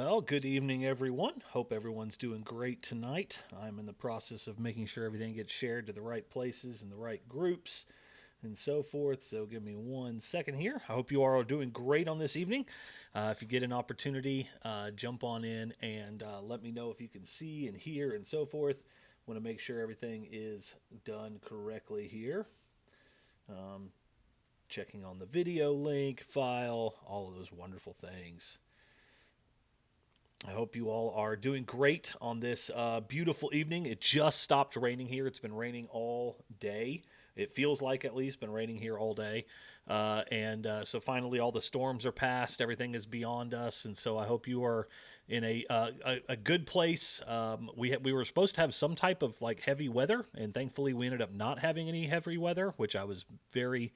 Well, good evening, everyone. Hope everyone's doing great tonight. I'm in the process of making sure everything gets shared to the right places and the right groups and so forth. So give me 1 second here. I hope you are all doing great on this evening. If you get an opportunity, jump on in and let me know if you can see and hear and so forth. Want to make sure everything is done correctly here. Um, Checking on the video link, file, all of those wonderful things. I hope you all are doing great on this beautiful evening. It just stopped raining here. It's been raining all day. It feels like at least been raining here all day. So finally all the storms are past. Everything is beyond us. And so I hope you are in a good place. We were supposed to have some type of like heavy weather, and thankfully we ended up not having any heavy weather, which I was very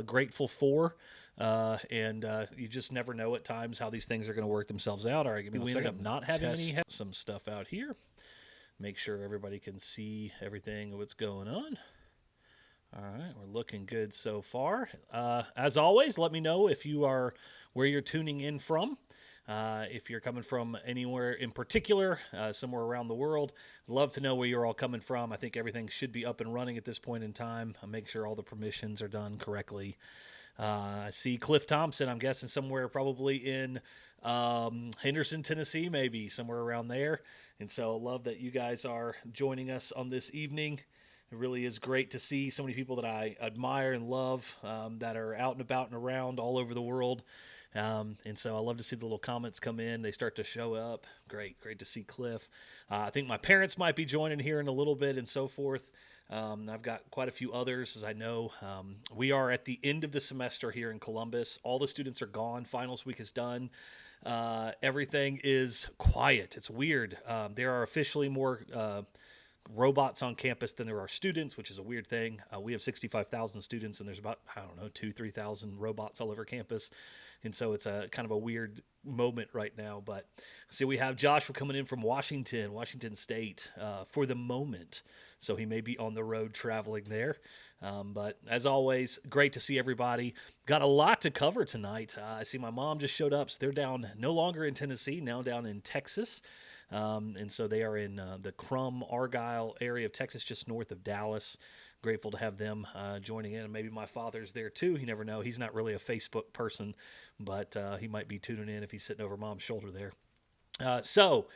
grateful for. You just never know at times how these things are going to work themselves out. All right, give me we ended up not having some stuff out here. Make sure everybody can see everything what's going on. All right, we're looking good so far. As always, let me know if you are where you're tuning in from. If you're coming from anywhere in particular, somewhere around the world, I'd love to know where you're all coming from. I think everything should be up and running at this point in time. I'll make sure all the permissions are done correctly. I see Cliff Thompson, I'm guessing somewhere probably in Henderson, Tennessee, maybe somewhere around there. And so I love that you guys are joining us on this evening. It really is great to see so many people that I admire and love that are out and about and around all over the world. And so I love to see the little comments come in. They start to show up. Great to see Cliff. I think my parents might be joining here in a little bit and so forth. I've got quite a few others, as I know. We are at the end of the semester here in Columbus. All the students are gone. Finals week is done. Everything is quiet. It's weird. There are officially more robots on campus than there are students, which is a weird thing. We have 65,000 students, and there's about, 2,000-3,000 robots all over campus. And so it's a kind of a weird moment right now. But see, we have Joshua coming in from Washington State for the moment. So he may be on the road traveling there. But as always, great to see everybody. Got a lot to cover tonight. I see my mom just showed up. So they're down no longer in Tennessee, now down in Texas. And so they are in the Crum, Argyle area of Texas, just north of Dallas. Grateful to have them joining in. And maybe my father's there too. You never know. He's not really a Facebook person, but he might be tuning in if he's sitting over mom's shoulder there. So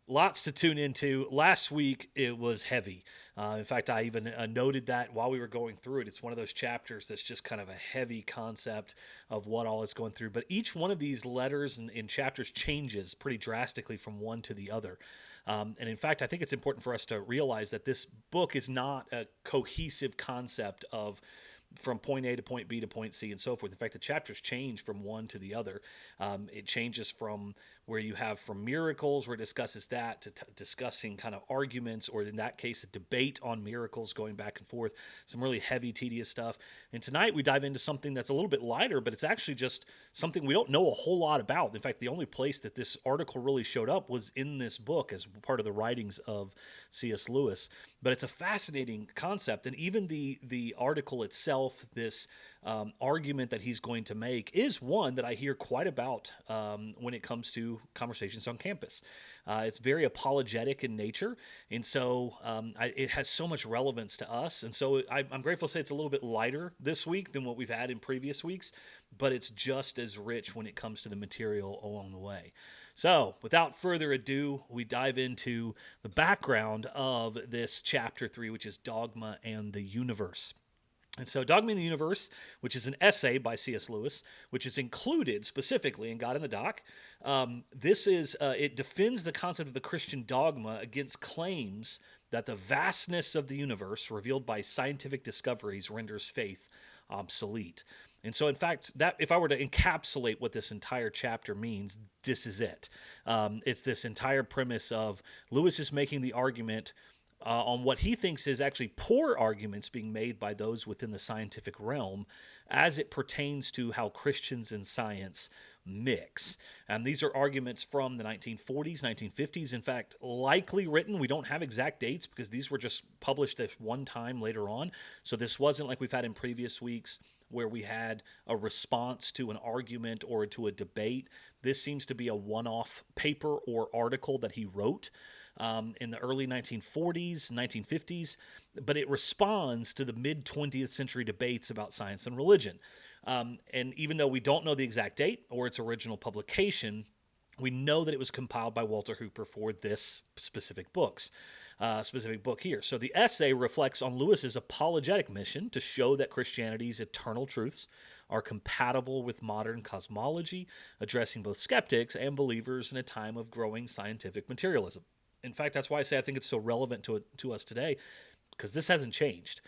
lots to tune into. Last week, it was heavy. In fact, I even noted that while we were going through it. It's one of those chapters that's just kind of a heavy concept of what all is going through. But each one of these letters and chapters changes pretty drastically from one to the other. And in fact, I think it's important for us to realize that this book is not a cohesive concept of from point A to point B to point C and so forth. In fact, the chapters change from one to the other. It changes from where you have from miracles, where it discusses that, to discussing kind of arguments, or in that case, a debate on miracles going back and forth, some really heavy, tedious stuff. And tonight we dive into something that's a little bit lighter, but it's actually just something we don't know a whole lot about. In fact, the only place that this article really showed up was in this book as part of the writings of C.S. Lewis. But it's a fascinating concept, and even the article itself, this argument that he's going to make, is one that I hear quite about when it comes to conversations on campus. It's very apologetic in nature, and so it has so much relevance to us. And so I'm grateful to say it's a little bit lighter this week than what we've had in previous weeks, but it's just as rich when it comes to the material along the way. So without further ado, we dive into the background of this chapter 3, which is Dogma and the Universe. And so Dogma and the Universe, which is an essay by C.S. Lewis, which is included specifically in God in the Dock, it defends the concept of the Christian dogma against claims that the vastness of the universe revealed by scientific discoveries renders faith obsolete. And so, in fact, that if I were to encapsulate what this entire chapter means, this is it. It's this entire premise of Lewis is making the argument on what he thinks is actually poor arguments being made by those within the scientific realm as it pertains to how Christians and science mix. And these are arguments from the 1940s, 1950s, in fact, likely written. We don't have exact dates because these were just published at one time later on. So this wasn't like we've had in previous weeks where we had a response to an argument or to a debate. This seems to be a one-off paper or article that he wrote in the early 1940s, 1950s, but it responds to the mid-20th century debates about science and religion. And even though we don't know the exact date or its original publication, we know that it was compiled by Walter Hooper for this specific book here. So the essay reflects on Lewis's apologetic mission to show that Christianity's eternal truths are compatible with modern cosmology, addressing both skeptics and believers in a time of growing scientific materialism. In fact, that's why I say I think it's so relevant to us today, because this hasn't changed.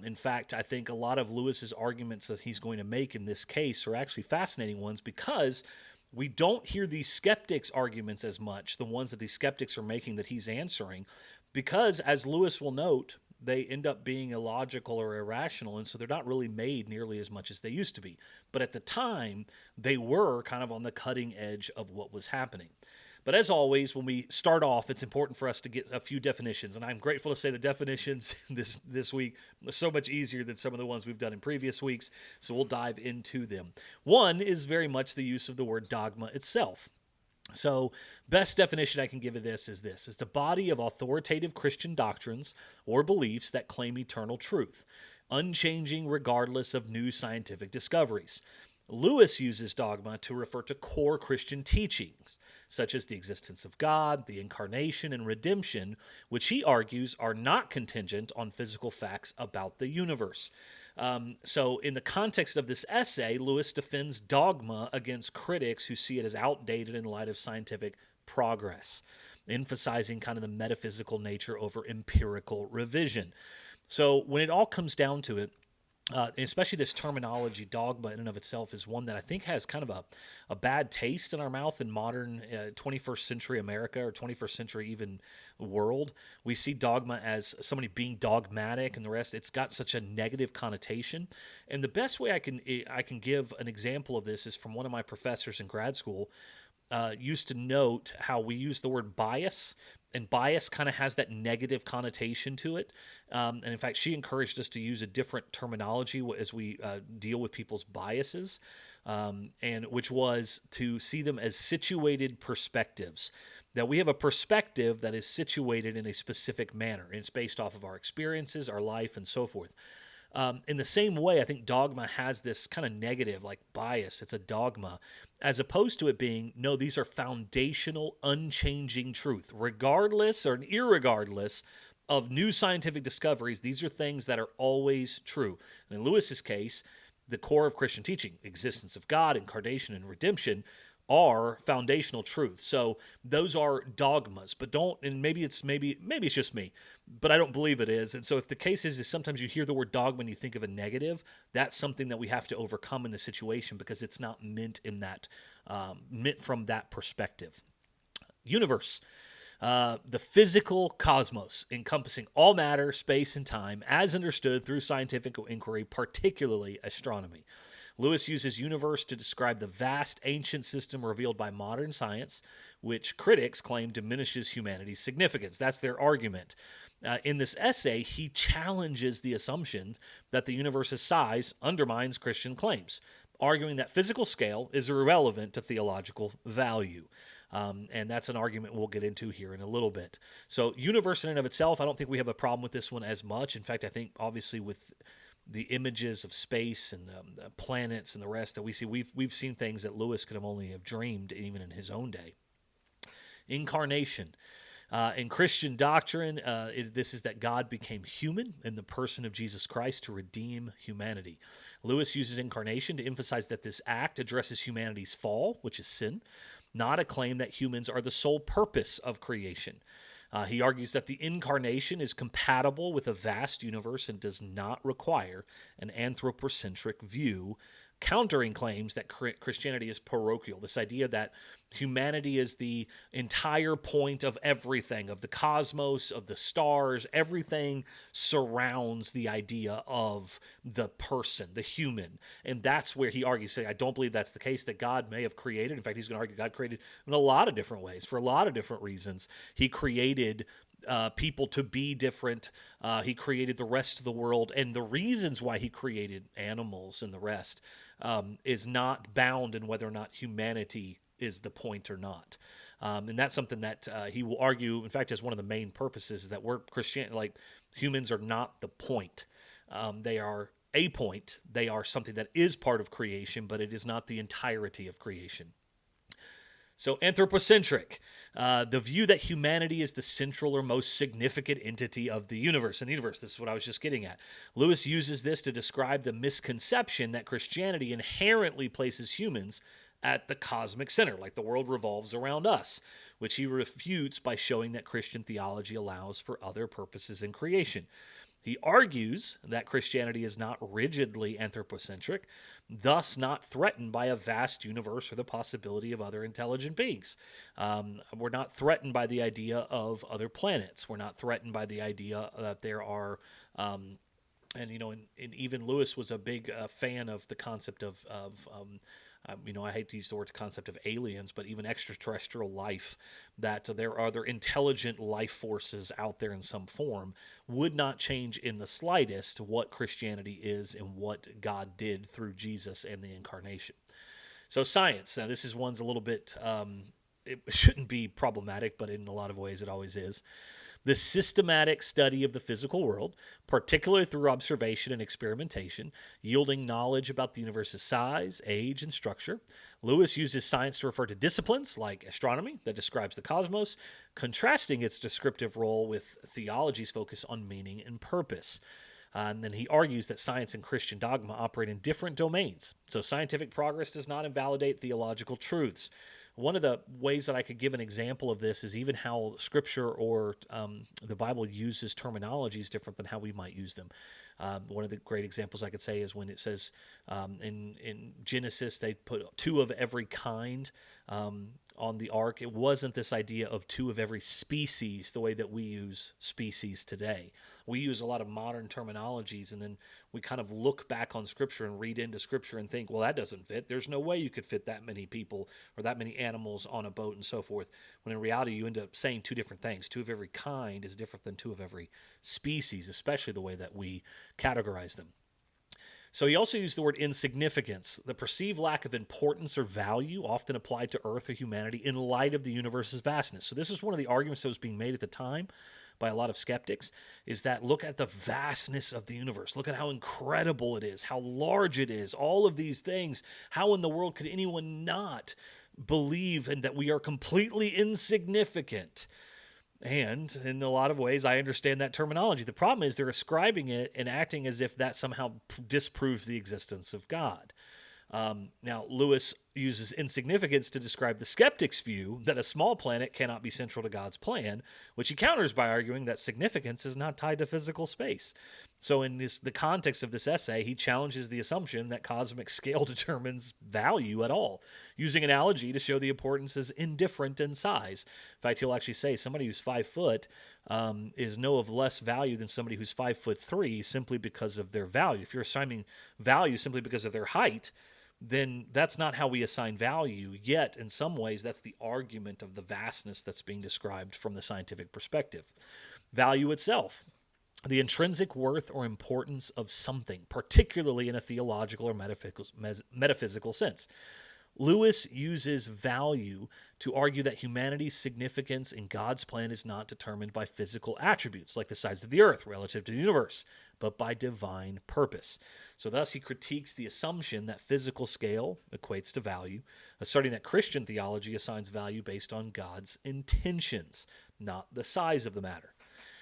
In fact, I think a lot of Lewis's arguments that he's going to make in this case are actually fascinating ones, because we don't hear these skeptics' arguments as much, the ones that these skeptics are making that he's answering, because, as Lewis will note, they end up being illogical or irrational, and so they're not really made nearly as much as they used to be. But at the time, they were kind of on the cutting edge of what was happening. But as always, when we start off, it's important for us to get a few definitions. And I'm grateful to say the definitions this week are so much easier than some of the ones we've done in previous weeks. So we'll dive into them. One is very much the use of the word dogma itself. So best definition I can give of this is this. It's the body of authoritative Christian doctrines or beliefs that claim eternal truth, unchanging regardless of new scientific discoveries. Lewis uses dogma to refer to core Christian teachings, such as the existence of God, the incarnation, and redemption, which he argues are not contingent on physical facts about the universe. So in the context of this essay, Lewis defends dogma against critics who see it as outdated in light of scientific progress, emphasizing kind of the metaphysical nature over empirical revision. So when it all comes down to it, especially this terminology, dogma in and of itself, is one that I think has kind of a bad taste in our mouth in modern 21st century America, or 21st century even world. We see dogma as somebody being dogmatic and the rest. It's got such a negative connotation. And the best way I can give an example of this is from one of my professors in grad school. Used to note how we use the word bias, and bias kind of has that negative connotation to it. And in fact, she encouraged us to use a different terminology as we deal with people's biases, and which was to see them as situated perspectives. That we have a perspective that is situated in a specific manner, and it's based off of our experiences, our life, and so forth. In the same way, I think dogma has this kind of negative, like bias. It's a dogma, as opposed to it being, no, these are foundational, unchanging truth. Regardless or irregardless of new scientific discoveries, these are things that are always true. And in Lewis's case, the core of Christian teaching, existence of God, incarnation, and redemption, are foundational truths. So those are dogmas, but don't, and maybe it's just me, but I don't believe it is. And so if the case is sometimes you hear the word dogma and you think of a negative, that's something that we have to overcome in the situation, because it's not meant from that perspective. Universe. The physical cosmos, encompassing all matter, space, and time, as understood through scientific inquiry, particularly astronomy. Lewis uses universe to describe the vast ancient system revealed by modern science, which critics claim diminishes humanity's significance. That's their argument. In this essay, he challenges the assumption that the universe's size undermines Christian claims, arguing that physical scale is irrelevant to theological value. And that's an argument we'll get into here in a little bit. So universe in and of itself, I don't think we have a problem with this one as much. In fact, I think obviously with the images of space and the planets and the rest that we see, we've seen things that Lewis could have only have dreamed even in his own day. Incarnation. In Christian doctrine, this is that God became human in the person of Jesus Christ to redeem humanity. Lewis uses incarnation to emphasize that this act addresses humanity's fall, which is sin, not a claim that humans are the sole purpose of creation. He argues that the incarnation is compatible with a vast universe and does not require an anthropocentric view countering claims that Christianity is parochial, this idea that humanity is the entire point of everything, of the cosmos, of the stars. Everything surrounds the idea of the person, the human. And that's where he argues, saying, I don't believe that's the case, that God may have created. In fact, he's going to argue God created in a lot of different ways, for a lot of different reasons. He created people to be different. He created the rest of the world. And the reasons why he created animals and the rest is not bound in whether or not humanity is the point or not. And that's something that he will argue, in fact, as one of the main purposes, is that we're Christian, like humans are not the point. They are a point. They are something that is part of creation, but it is not the entirety of creation. So anthropocentric, the view that humanity is the central or most significant entity of the universe. In the universe, this is what I was just getting at. Lewis uses this to describe the misconception that Christianity inherently places humans at the cosmic center, like the world revolves around us, which he refutes by showing that Christian theology allows for other purposes in creation. He argues that Christianity is not rigidly anthropocentric, thus not threatened by a vast universe or the possibility of other intelligent beings. We're not threatened by the idea of other planets. We're not threatened by the idea that there are and even Lewis was a big fan of the concept of I hate to use the word concept of aliens, but even extraterrestrial life, that there are other intelligent life forces out there in some form, would not change in the slightest what Christianity is and what God did through Jesus and the incarnation. So science, now this is one's a little bit, it shouldn't be problematic, but in a lot of ways it always is. The systematic study of the physical world, particularly through observation and experimentation, yielding knowledge about the universe's size, age, and structure. Lewis uses science to refer to disciplines like astronomy that describes the cosmos, contrasting its descriptive role with theology's focus on meaning and purpose. And then he argues that science and Christian dogma operate in different domains. So scientific progress does not invalidate theological truths. One of the ways that I could give an example of this is even how Scripture or the Bible uses terminologies different than how we might use them. One of the great examples I could say is when it says in Genesis they put two of every kind on the ark. It wasn't this idea of two of every species the way that we use species today. We use a lot of modern terminologies, and then we kind of look back on Scripture and read into Scripture and think, well, that doesn't fit. There's no way you could fit that many people or that many animals on a boat and so forth. When in reality, you end up saying two different things. Two of every kind is different than two of every species, especially the way that we categorize them. So he also used the word insignificance, the perceived lack of importance or value often applied to Earth or humanity in light of the universe's vastness. So this is one of the arguments that was being made at the time by a lot of skeptics, is that look at the vastness of the universe. Look at how incredible it is, how large it is, all of these things. How in the world could anyone not believe and that we are completely insignificant? And in a lot of ways, I understand that terminology. The problem is they're ascribing it and acting as if that somehow disproves the existence of God. Now, Lewis uses insignificance to describe the skeptic's view that a small planet cannot be central to God's plan, which he counters by arguing that significance is not tied to physical space. So in the context of this essay, he challenges the assumption that cosmic scale determines value at all, using analogy to show the importance is indifferent in size. In fact, he'll actually say somebody who's 5 foot is no of less value than somebody who's 5'3" simply because of their value. If you're assigning value simply because of their height, then that's not how we assign value. Yet, in some ways, that's the argument of the vastness that's being described from the scientific perspective. Value itself, the intrinsic worth or importance of something, particularly in a theological or metaphysical sense. Lewis uses value to argue that humanity's significance in God's plan is not determined by physical attributes, like the size of the earth relative to the universe, but by divine purpose. So thus he critiques the assumption that physical scale equates to value, asserting that Christian theology assigns value based on God's intentions, not the size of the matter.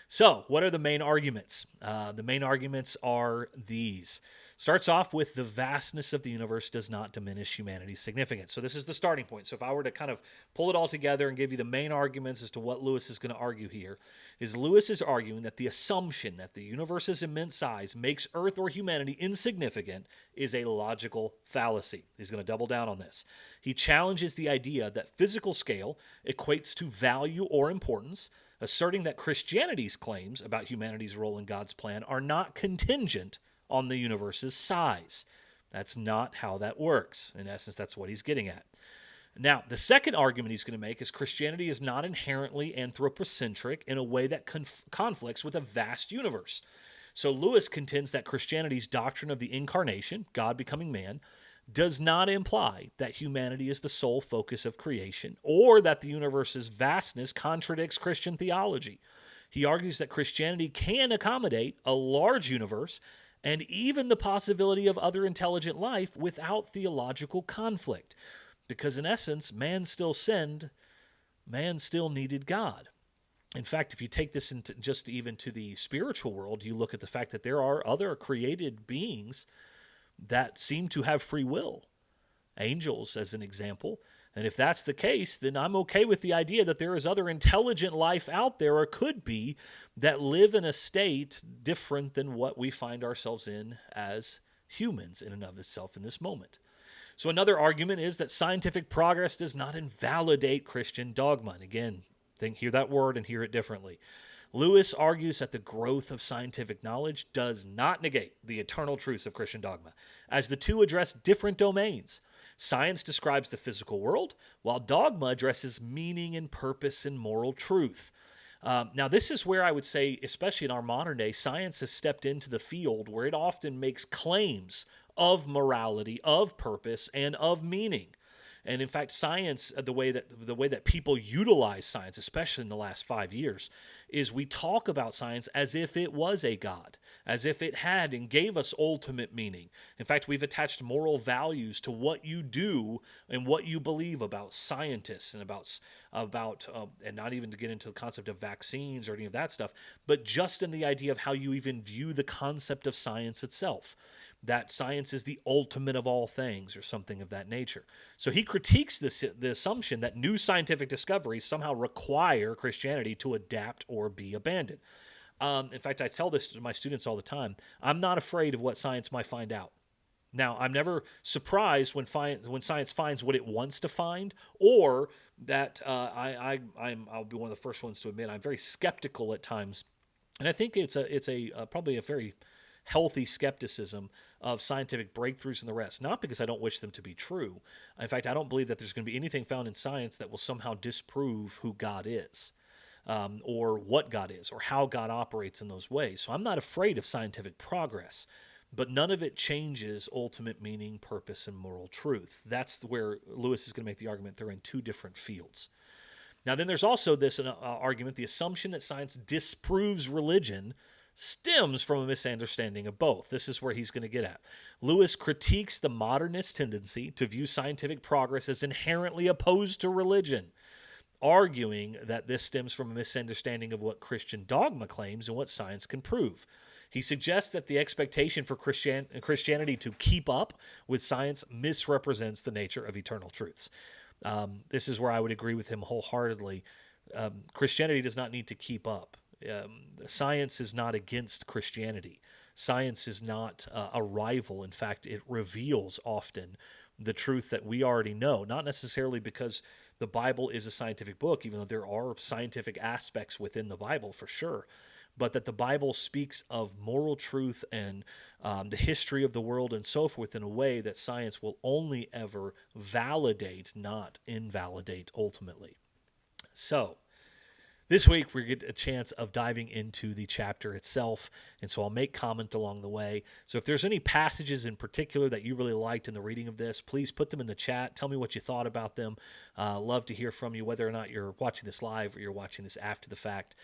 So what are the main arguments? The main arguments are these. Starts off with the vastness of the universe does not diminish humanity's significance. So this is the starting point. So if I were to kind of pull it all together and give you the main arguments as to what Lewis is going to argue here, is Lewis is arguing that the assumption that the universe's immense size makes Earth or humanity insignificant is a logical fallacy. He's going to double down on this. He challenges the idea that physical scale equates to value or importance, asserting that Christianity's claims about humanity's role in God's plan are not contingent on the universe's size. That's not how that works. In essence, that's what he's getting at. Now, the second argument he's going to make is Christianity is not inherently anthropocentric in a way that conflicts with a vast universe. So Lewis contends that Christianity's doctrine of the incarnation, God becoming man, does not imply that humanity is the sole focus of creation or that the universe's vastness contradicts Christian theology. He argues that Christianity can accommodate a large universe and even the possibility of other intelligent life without theological conflict. Because in essence, man still sinned, man still needed God. In fact, if you take this into just even to the spiritual world, you look at the fact that there are other created beings that seem to have free will. Angels, as an example. And if that's the case, then I'm okay with the idea that there is other intelligent life out there, or could be, that live in a state different than what we find ourselves in as humans in and of itself in this moment. So another argument is that scientific progress does not invalidate Christian dogma. And again, hear that word and hear it differently. Lewis argues that the growth of scientific knowledge does not negate the eternal truths of Christian dogma, as the two address different domains. Science describes the physical world, while dogma addresses meaning and purpose and moral truth. Now, this is where I would say, especially in our modern day, science has stepped into the field where it often makes claims of morality, of purpose, and of meaning. And in fact, science, the way that people utilize science, especially in the last 5 years, is we talk about science as if it was a God, as if it had and gave us ultimate meaning. In fact, we've attached moral values to what you do and what you believe about scientists and about and not even to get into the concept of vaccines or any of that stuff, but just in the idea of how you even view the concept of science itself. That science is the ultimate of all things or something of that nature. So he critiques the assumption that new scientific discoveries somehow require Christianity to adapt or be abandoned. In fact, I tell this to my students all the time. I'm not afraid of what science might find out. Now, I'm never surprised when science finds what it wants to find, or that I'll be one of the first ones to admit I'm very skeptical at times, and I think it's probably a very healthy skepticism of scientific breakthroughs and the rest. Not because I don't wish them to be true. In fact, I don't believe that there's going to be anything found in science that will somehow disprove who God is, or what God is, or how God operates in those ways. So I'm not afraid of scientific progress, but none of it changes ultimate meaning, purpose, and moral truth. That's where Lewis is going to make the argument they're in two different fields. Now, then there's also this argument, the assumption that science disproves religion stems from a misunderstanding of both. This is where he's going to get at. Lewis critiques the modernist tendency to view scientific progress as inherently opposed to religion, arguing that this stems from a misunderstanding of what Christian dogma claims and what science can prove. He suggests that the expectation for Christianity to keep up with science misrepresents the nature of eternal truths. This is where I would agree with him wholeheartedly. Christianity does not need to keep up. Science is not against Christianity. Science is not a rival. In fact, it reveals often the truth that we already know, not necessarily because the Bible is a scientific book, even though there are scientific aspects within the Bible for sure, but that the Bible speaks of moral truth and the history of the world and so forth in a way that science will only ever validate, not invalidate ultimately. So, this week, we get a chance of diving into the chapter itself, and so I'll make comment along the way. So if there's any passages in particular that you really liked in the reading of this, please put them in the chat. Tell me what you thought about them. Love to hear from you, whether or not you're watching this live or you're watching this after the fact.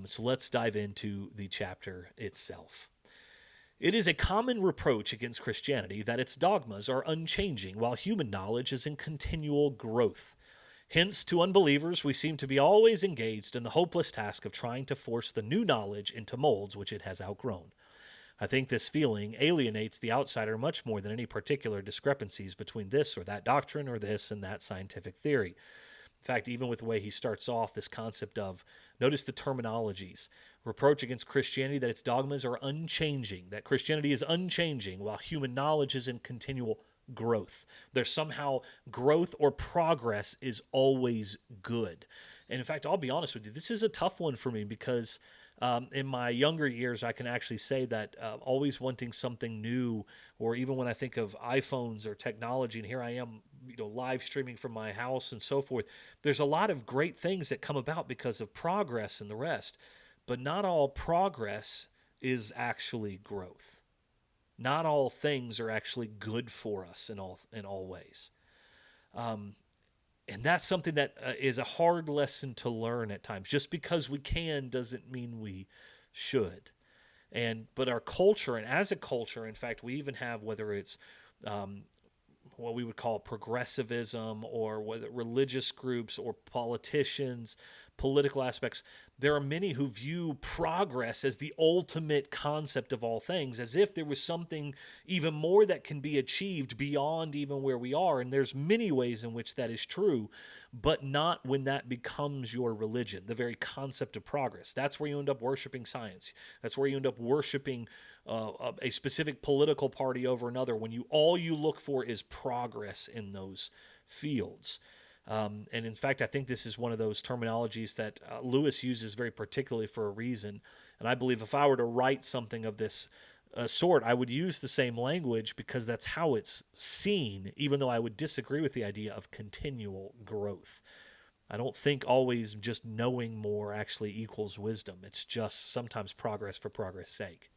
So let's dive into the chapter itself. It is a common reproach against Christianity that its dogmas are unchanging while human knowledge is in continual growth. Hence, to unbelievers, we seem to be always engaged in the hopeless task of trying to force the new knowledge into molds which it has outgrown. I think this feeling alienates the outsider much more than any particular discrepancies between this or that doctrine or this and that scientific theory. In fact, even with the way he starts off, this concept of, notice the terminologies, reproach against Christianity that its dogmas are unchanging, that Christianity is unchanging while human knowledge is in continual growth. There's somehow growth or progress is always good. And in fact, I'll be honest with you, this is a tough one for me because in my younger years, I can actually say that always wanting something new, or even when I think of iPhones or technology, and here I am, live streaming from my house and so forth, there's a lot of great things that come about because of progress and the rest. But not all progress is actually growth. Not all things are actually good for us in all ways. And that's something that is a hard lesson to learn at times. Just because we can doesn't mean we should. But our culture, and as a culture, in fact, we even have, whether it's what we would call progressivism, or whether religious groups or politicians, political aspects, there are many who view progress as the ultimate concept of all things, as if there was something even more that can be achieved beyond even where we are. And there's many ways in which that is true, but not when that becomes your religion, the very concept of progress. That's where you end up worshiping science. That's where you end up worshiping a specific political party over another, when all you look for is progress in those fields. And in fact, I think this is one of those terminologies that Lewis uses very particularly for a reason. And I believe if I were to write something of this sort, I would use the same language because that's how it's seen, even though I would disagree with the idea of continual growth. I don't think always just knowing more actually equals wisdom. It's just sometimes progress for progress' sake.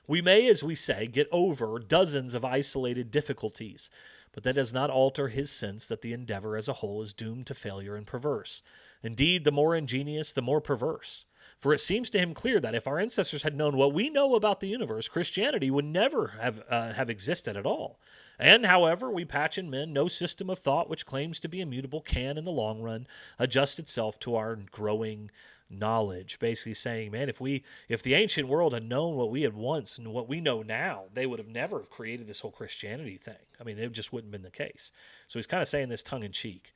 We may, as we say, get over dozens of isolated difficulties, but that does not alter his sense that the endeavor as a whole is doomed to failure and perverse. Indeed, the more ingenious, the more perverse. For it seems to him clear that if our ancestors had known what we know about the universe, Christianity would never have existed at all. And, however we patch in men, no system of thought which claims to be immutable can, in the long run, adjust itself to our growing knowledge. Basically saying, man, if the ancient world had known what we had once and what we know now, they would have never have created this whole Christianity thing. I mean, it just wouldn't have been the case. So he's kind of saying this tongue in cheek.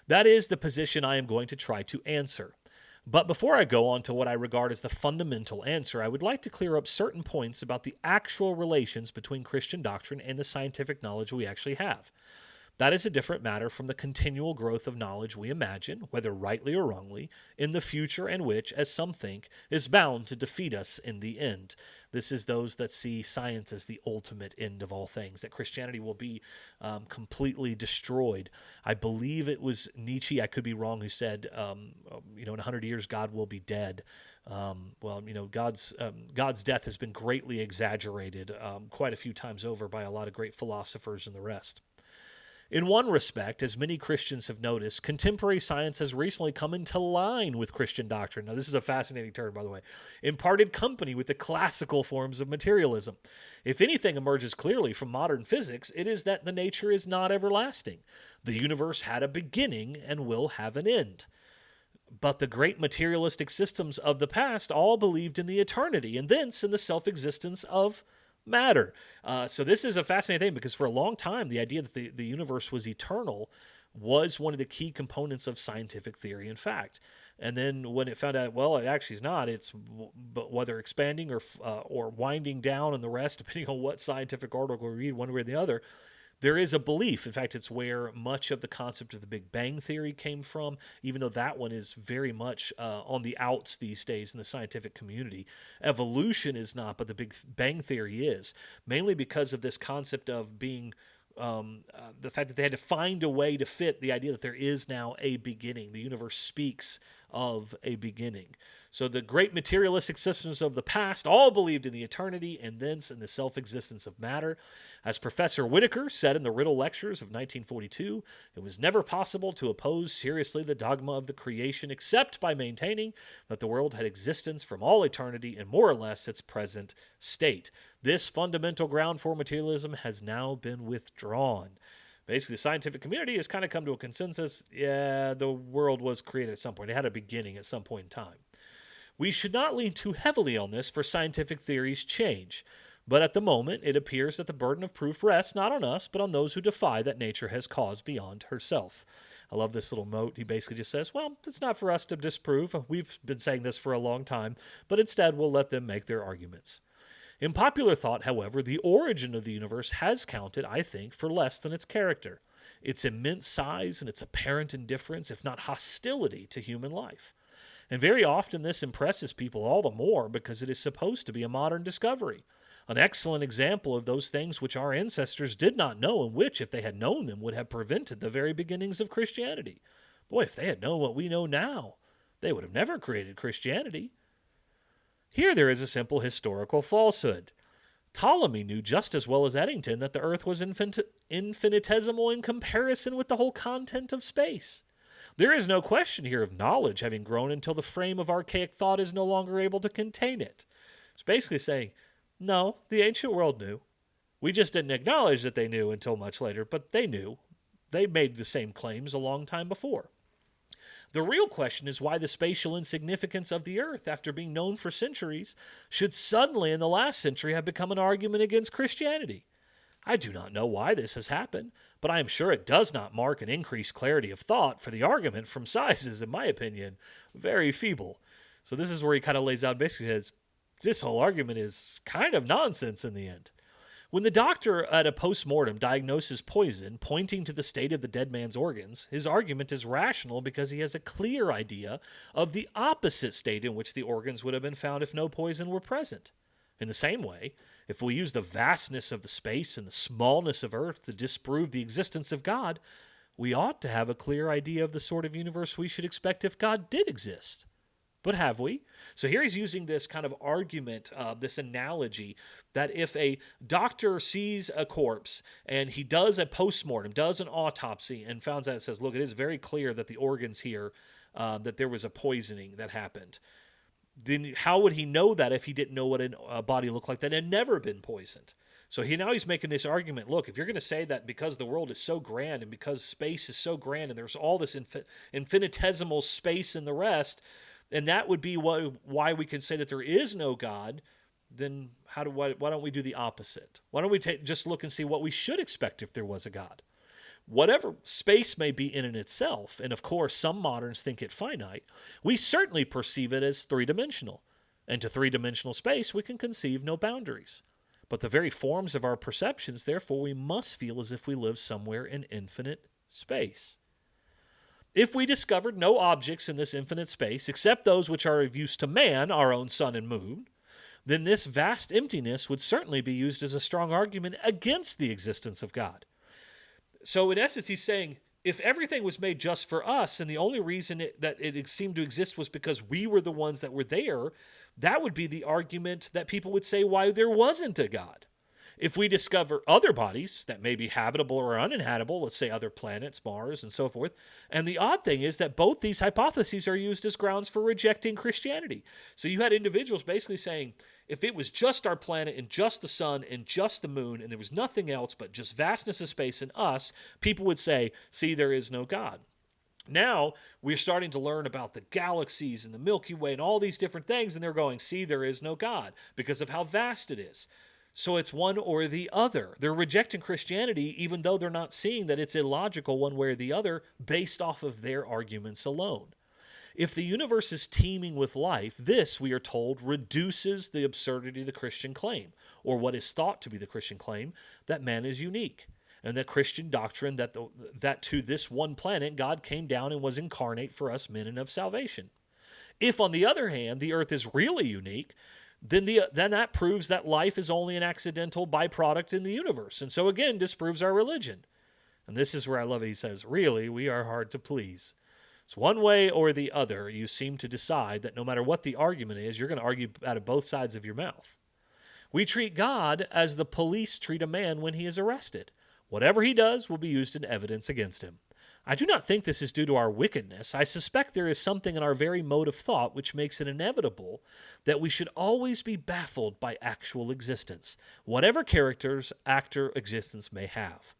That is the position I am going to try to answer. But before I go on to what I regard as the fundamental answer, I would like to clear up certain points about the actual relations between Christian doctrine and the scientific knowledge we actually have. That is a different matter from the continual growth of knowledge we imagine, whether rightly or wrongly, in the future, and which, as some think, is bound to defeat us in the end. This is those that see science as the ultimate end of all things, that Christianity will be completely destroyed. I believe it was Nietzsche, I could be wrong, who said, in 100 years God will be dead. God's death has been greatly exaggerated quite a few times over by a lot of great philosophers and the rest. In one respect, as many Christians have noticed, contemporary science has recently come into line with Christian doctrine. Now, this is a fascinating term, by the way. Imparted company with the classical forms of materialism. If anything emerges clearly from modern physics, it is that the nature is not everlasting. The universe had a beginning and will have an end. But the great materialistic systems of the past all believed in the eternity, and thence in the self-existence of matter. So this is a fascinating thing, because for a long time, the idea that the universe was eternal was one of the key components of scientific theory and fact. And then when it found out, well, it actually is not, it's whether expanding or winding down and the rest, depending on what scientific article we read, one way or the other, there is a belief. In fact, it's where much of the concept of the Big Bang Theory came from, even though that one is very much on the outs these days in the scientific community. Evolution is not, but the Big Bang Theory is, mainly because of this concept of being the fact that they had to find a way to fit the idea that there is now a beginning. The universe speaks of a beginning. So the great materialistic systems of the past all believed in the eternity and thence in the self-existence of matter. As Professor Whittaker said in the Riddle Lectures of 1942, it was never possible to oppose seriously the dogma of the creation except by maintaining that the world had existence from all eternity in more or less its present state. This fundamental ground for materialism has now been withdrawn. Basically, the scientific community has kind of come to a consensus, the world was created at some point. It had a beginning at some point in time. We should not lean too heavily on this, for scientific theories change. But at the moment, it appears that the burden of proof rests not on us, but on those who defy that nature has caused beyond herself. I love this little note. He basically just says, well, it's not for us to disprove. We've been saying this for a long time, but instead we'll let them make their arguments. In popular thought, however, the origin of the universe has counted, I think, for less than its character, its immense size and its apparent indifference, if not hostility, to human life. And very often this impresses people all the more because it is supposed to be a modern discovery. An excellent example of those things which our ancestors did not know and which, if they had known them, would have prevented the very beginnings of Christianity. Boy, if they had known what we know now, they would have never created Christianity. Here there is a simple historical falsehood. Ptolemy knew just as well as Eddington that the earth was infinitesimal in comparison with the whole content of space. There is no question here of knowledge having grown until the frame of archaic thought is no longer able to contain it. It's basically saying, no, the ancient world knew. We just didn't acknowledge that they knew until much later, but they knew. They made the same claims a long time before. The real question is why the spatial insignificance of the earth, after being known for centuries, should suddenly in the last century have become an argument against Christianity. I do not know why this has happened, but I am sure it does not mark an increased clarity of thought, for the argument from size is, in my opinion, very feeble. So this is where he kind of lays out, basically says, this whole argument is kind of nonsense in the end. When the doctor at a post-mortem diagnoses poison, pointing to the state of the dead man's organs, his argument is rational because he has a clear idea of the opposite state in which the organs would have been found if no poison were present. In the same way, if we use the vastness of the space and the smallness of earth to disprove the existence of God, we ought to have a clear idea of the sort of universe we should expect if God did exist. But have we? So here he's using this kind of argument, this analogy, that if a doctor sees a corpse and he does a postmortem, does an autopsy, and finds out, it says, look, it is very clear that the organs here, that there was a poisoning that happened. Then how would he know that if he didn't know what a body looked like that had never been poisoned? So he's making this argument, look, if you're going to say that because the world is so grand and because space is so grand and there's all this infinitesimal space and the rest, and that would be why we can say that there is no God, then why don't we do the opposite? Why don't we just look and see what we should expect if there was a God? Whatever space may be in and itself, and of course some moderns think it finite, we certainly perceive it as three-dimensional. And to three-dimensional space we can conceive no boundaries. But the very forms of our perceptions, therefore, we must feel as if we live somewhere in infinite space. If we discovered no objects in this infinite space, except those which are of use to man, our own sun and moon, then this vast emptiness would certainly be used as a strong argument against the existence of God. So in essence, he's saying, if everything was made just for us, and the only reason that it seemed to exist was because we were the ones that were there, that would be the argument that people would say why there wasn't a God. If we discover other bodies that may be habitable or uninhabitable, let's say other planets, Mars, and so forth, and the odd thing is that both these hypotheses are used as grounds for rejecting Christianity. So you had individuals basically saying, if it was just our planet and just the sun and just the moon and there was nothing else but just vastness of space and us, people would say, see, there is no God. Now we're starting to learn about the galaxies and the Milky Way and all these different things, and they're going, see, there is no God because of how vast it is. So it's one or the other. They're rejecting Christianity even though they're not seeing that it's illogical one way or the other based off of their arguments alone. If the universe is teeming with life, this, we are told, reduces the absurdity of the Christian claim, or what is thought to be the Christian claim, that man is unique, and the Christian doctrine that to this one planet God came down and was incarnate for us men and of salvation. If, on the other hand, the earth is really unique, then that proves that life is only an accidental byproduct in the universe, and so again disproves our religion. And this is where I love it. He says, really, we are hard to please. It's one way or the other. You seem to decide that no matter what the argument is, you're going to argue out of both sides of your mouth. We treat God as the police treat a man when he is arrested. Whatever he does will be used in evidence against him. I do not think this is due to our wickedness. I suspect there is something in our very mode of thought which makes it inevitable that we should always be baffled by actual existence, whatever characters actor existence may have.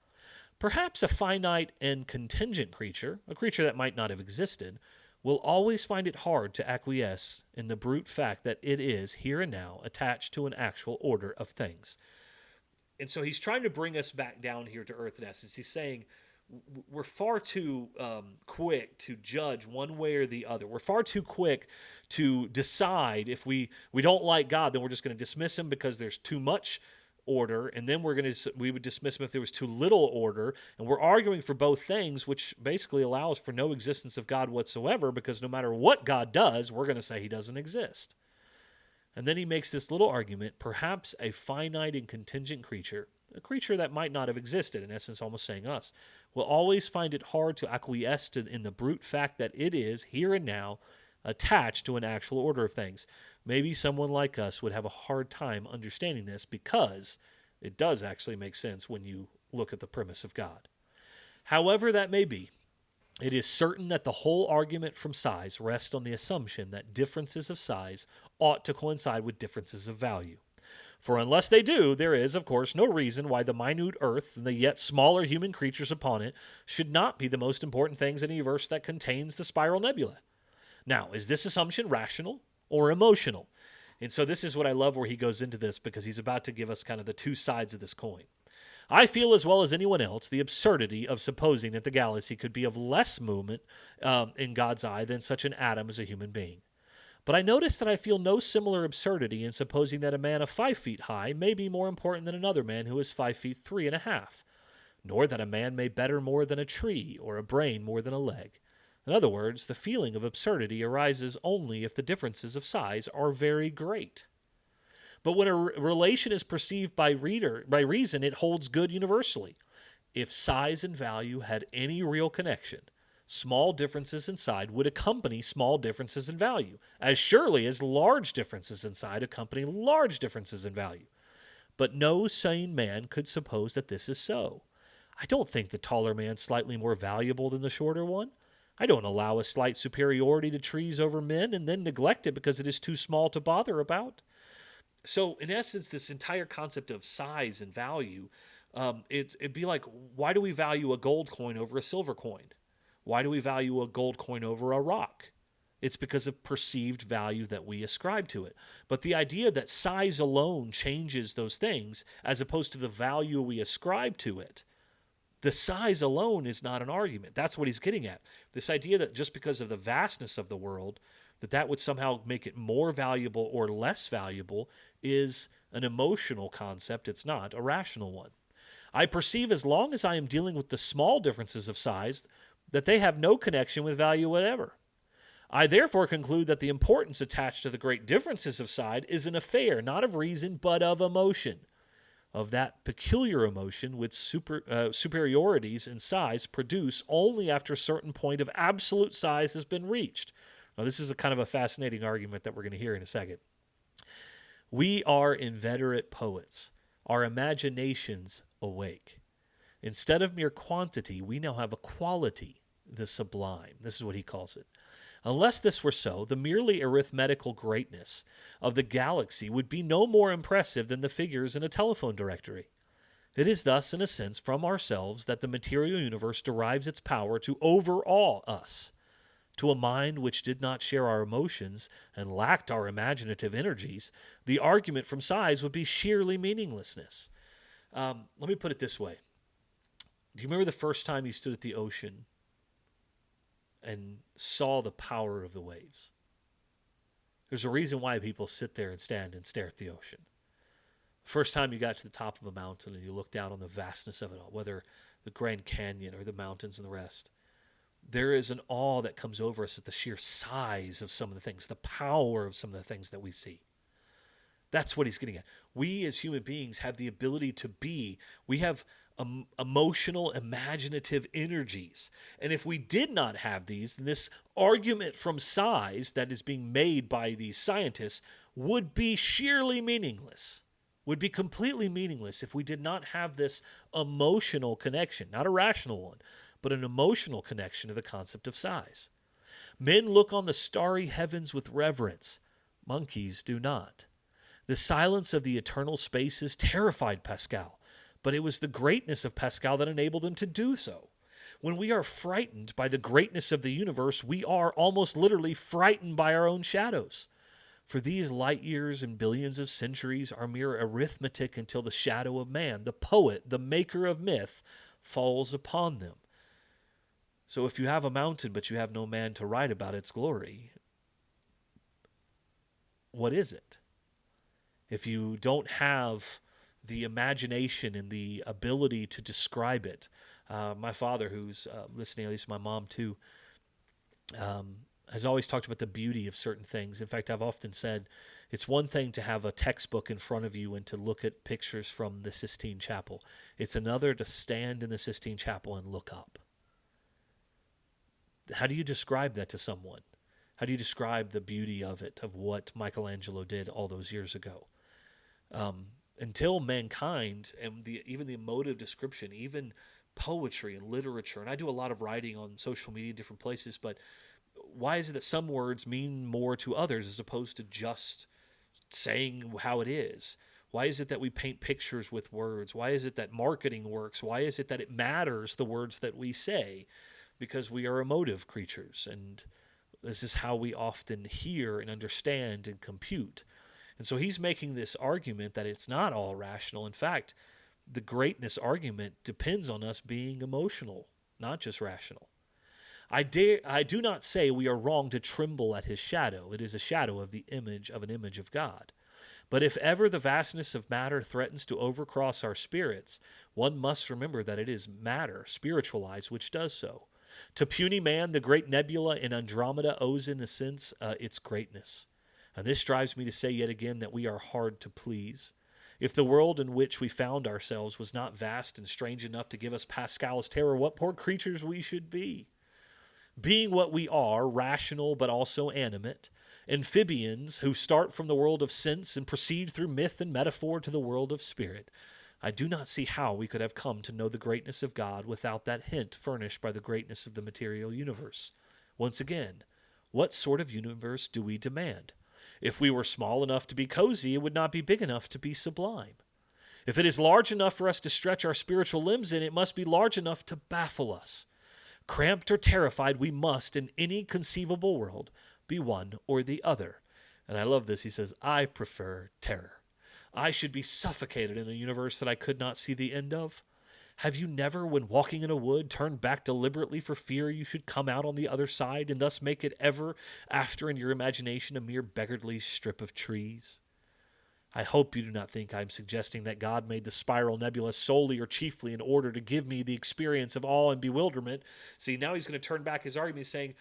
Perhaps a finite and contingent creature, a creature that might not have existed, will always find it hard to acquiesce in the brute fact that it is, here and now, attached to an actual order of things. And so he's trying to bring us back down here to earth, in essence. He's saying we're far too quick to judge one way or the other. We're far too quick to decide if we don't like God, then we're just going to dismiss him because there's too much order, and then we would dismiss him if there was too little order, and we're arguing for both things, which basically allows for no existence of God whatsoever, because no matter what God does, we're going to say he doesn't exist. And then he makes this little argument, perhaps a finite and contingent creature, a creature that might not have existed, in essence almost saying us, will always find it hard to acquiesce in the brute fact that it is, here and now, attached to an actual order of things. Maybe someone like us would have a hard time understanding this because it does actually make sense when you look at the premise of God. However that may be, it is certain that the whole argument from size rests on the assumption that differences of size ought to coincide with differences of value. For unless they do, there is, of course, no reason why the minute earth and the yet smaller human creatures upon it should not be the most important things in a universe that contains the spiral nebula. Now, is this assumption rational or emotional? And so this is what I love where he goes into this, because he's about to give us kind of the two sides of this coin. I feel, as well as anyone else, the absurdity of supposing that the galaxy could be of less movement in God's eye than such an atom as a human being. But I notice that I feel no similar absurdity in supposing that a man of 5 feet high may be more important than another man who is 5 feet 3.5, nor that a man may better more than a tree or a brain more than a leg. In other words, the feeling of absurdity arises only if the differences of size are very great. But when a relation is perceived by reason, it holds good universally. If size and value had any real connection, small differences in size would accompany small differences in value, as surely as large differences in size accompany large differences in value. But no sane man could suppose that this is so. I don't think the taller man slightly more valuable than the shorter one. I don't allow a slight superiority to trees over men and then neglect it because it is too small to bother about. So, in essence, this entire concept of size and value, it'd be like, why do we value a gold coin over a silver coin? Why do we value a gold coin over a rock? It's because of perceived value that we ascribe to it. But the idea that size alone changes those things, as opposed to the value we ascribe to it, the size alone is not an argument. That's what he's getting at. This idea that just because of the vastness of the world, that would somehow make it more valuable or less valuable is an emotional concept. It's not a rational one. I perceive, as long as I am dealing with the small differences of size, that they have no connection with value whatever. I therefore conclude that the importance attached to the great differences of size is an affair not of reason but of emotion, of that peculiar emotion which superiorities in size produce only after a certain point of absolute size has been reached. Now, this is a kind of a fascinating argument that we're going to hear in a second. We are inveterate poets, our imaginations awake. Instead of mere quantity, we now have a quality, the sublime. This is what he calls it. Unless this were so, the merely arithmetical greatness of the galaxy would be no more impressive than the figures in a telephone directory. It is thus, in a sense, from ourselves that the material universe derives its power to overawe us. To a mind which did not share our emotions and lacked our imaginative energies, the argument from size would be sheerly meaninglessness. Let me put it this way. Do you remember the first time you stood at the ocean and saw the power of the waves? There's a reason why people sit there and stand and stare at the ocean. The first time you got to the top of a mountain and you looked out on the vastness of it all, whether the Grand Canyon or the mountains and the rest, there is an awe that comes over us at the sheer size of some of the things, the power of some of the things that we see. That's what he's getting at. We as human beings have the ability to be. We have emotional, imaginative energies. And if we did not have these, then this argument from size that is being made by these scientists would be sheerly meaningless, would be completely meaningless if we did not have this emotional connection, not a rational one, but an emotional connection to the concept of size. Men look on the starry heavens with reverence. Monkeys do not. The silence of the eternal spaces terrified Pascal, but it was the greatness of Pascal that enabled him to do so. When we are frightened by the greatness of the universe, we are almost literally frightened by our own shadows. For these light years and billions of centuries are mere arithmetic until the shadow of man, the poet, the maker of myth, falls upon them. So if you have a mountain but you have no man to write about its glory, what is it? If you don't have the imagination and the ability to describe it, my father, who's listening, at least my mom too, has always talked about the beauty of certain things. In fact, I've often said it's one thing to have a textbook in front of you and to look at pictures from the Sistine Chapel. It's another to stand in the Sistine Chapel and look up. How do you describe that to someone? How do you describe the beauty of it, of what Michelangelo did all those years ago? Until mankind, and even the emotive description, even poetry and literature, and I do a lot of writing on social media, different places, but why is it that some words mean more to others as opposed to just saying how it is? Why is it that we paint pictures with words? Why is it that marketing works? Why is it that it matters, the words that we say? Because we are emotive creatures, and this is how we often hear and understand and compute. And so he's making this argument that it's not all rational. In fact, the greatness argument depends on us being emotional, not just rational. I do not say we are wrong to tremble at his shadow. It is a shadow of the image of an image of God. But if ever the vastness of matter threatens to overcross our spirits, one must remember that it is matter, spiritualized, which does so. To puny man, the great nebula in Andromeda owes in a sense its greatness. And this drives me to say yet again that we are hard to please. If the world in which we found ourselves was not vast and strange enough to give us Pascal's terror, what poor creatures we should be. Being what we are, rational but also animate, amphibians who start from the world of sense and proceed through myth and metaphor to the world of spirit, I do not see how we could have come to know the greatness of God without that hint furnished by the greatness of the material universe. Once again, what sort of universe do we demand? If we were small enough to be cozy, it would not be big enough to be sublime. If it is large enough for us to stretch our spiritual limbs in, it must be large enough to baffle us. Cramped or terrified, we must, in any conceivable world, be one or the other. And I love this. He says, I prefer terror. I should be suffocated in a universe that I could not see the end of. Have you never, when walking in a wood, turned back deliberately for fear you should come out on the other side and thus make it ever after in your imagination a mere beggarly strip of trees? I hope you do not think I am suggesting that God made the spiral nebula solely or chiefly in order to give me the experience of awe and bewilderment. See, now he's going to turn back his argument saying,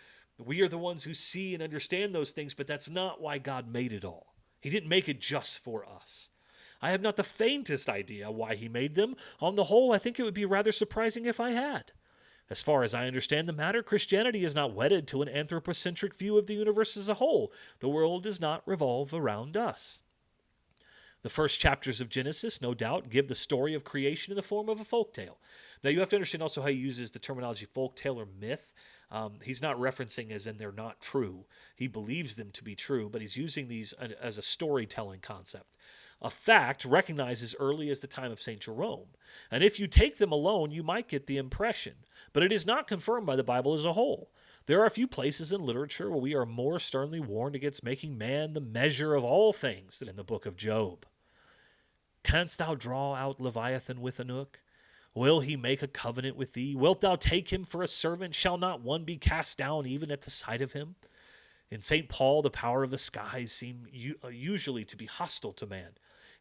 we are the ones who see and understand those things, but that's not why God made it all. He didn't make it just for us. I have not the faintest idea why he made them. On the whole, I think it would be rather surprising if I had. As far as I understand the matter, Christianity is not wedded to an anthropocentric view of the universe as a whole. The world does not revolve around us. The first chapters of Genesis, no doubt, give the story of creation in the form of a folktale. Now, you have to understand also how he uses the terminology folktale or myth. He's not referencing as in they're not true. He believes them to be true, but he's using these as a storytelling concept. A fact recognized as early as the time of St. Jerome. And if you take them alone, you might get the impression. But it is not confirmed by the Bible as a whole. There are a few places in literature where we are more sternly warned against making man the measure of all things than in the book of Job. Canst thou draw out Leviathan with an hook? Will he make a covenant with thee? Wilt thou take him for a servant? Shall not one be cast down even at the sight of him? In St. Paul, the power of the skies seem usually to be hostile to man.